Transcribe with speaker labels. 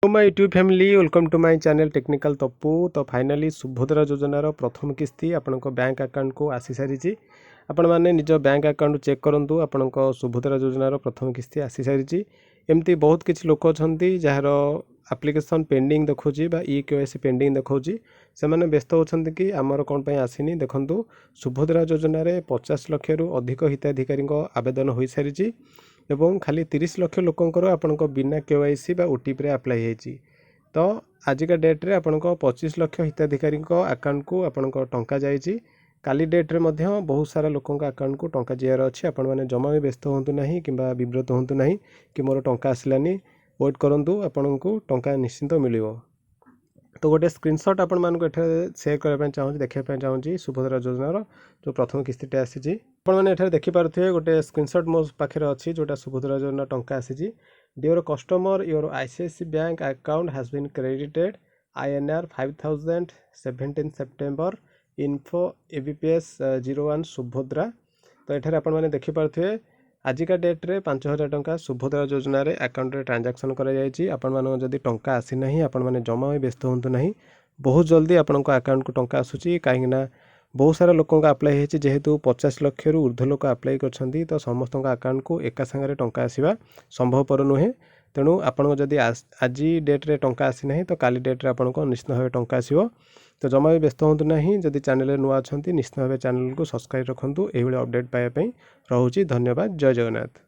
Speaker 1: My YouTube family welcome to my channel technical Tappu. तो finally Subhadra योजनार प्रथम किस्ती आपण बैंक अकाउंट को आसी सारी। आपण मैंने निज बैंक अकाउंट चेक करूँ आपण सुभद्रा योजनार प्रथम किस्ती आसी सारी। एमती बहुत किसी लोक अच्छा जार एप्लिकेशन पेंडिंग देखा ई केवाईसी पेंडिंग देखा से मैंने व्यस्त होती कि आमर कौन पर आसनी। देखूँ सुभद्रा योजन 50 लाख रु अधिक हिताधिकारी आवेदन हो सारी एवं खाली 30 लाख लोकंर आपण बिना केवाईसी बा ओटीपी अप्लाई होती। तो आजिका डेट्रे आपण 25 लाख हिताधिकारी अकाउंट को आपण टंका जाइए। काली डेट्रे बहुत सारा लोकों अकाउंट को टंका जीवार अच्छी। आपण मैंने जमा भी व्यस्त हूँ ना कि विव्रत हूँ ना कि मोर टंका आसलानी। वेट करूँ आपण को टंका निश्चिंत मिल। तो गोटे स्क्रीनशॉट आपण मानक सेयर करने चाहूँगी देखा चाहूँगी सुभद्रा योजनार जो प्रथम किस्तीटे आसी। आपने देखिपे गोटे स्क्रीनशॉट मो पाखे अच्छी जोटा सुभद्रा योजना टंका आसी। Dear customer your ICIC bank account has been credited INR 5000 17 September info ABPS 01 Subhadra. तो ये आपने देखिपे आजिका डेट्रे 5000 टंका सुभद्रा योजना अकाउंट ट्रांजैक्शन कर टंका आसीना आपण मैंने जमा भी व्यस्त हूँ ना। बहुत जल्दी आपण अकाउंट को टंका आसूँ कहीं बहुत सारा लोक अप्लाई होती जेहेतु 50 लाख रु ऊर्ध्व लोक अप्लाई कर तो समस्त अकाउंट को एका सांगे टंका आसवा संभवपर नुहे। तेणु आपड़ जदि आज डेट्रे टंका आसीना तो काली डेट्रे आपको निश्चित भाव टंका आसो। तो जमा भी व्यस्त हूँ ना। जदि चैनल नुआ अच्छा निश्चित भाव चैनल को सब्सक्राइब रखुँ। यही अपडेट पाइबापी रोचे। धन्यवाद। जय जगन्नाथ।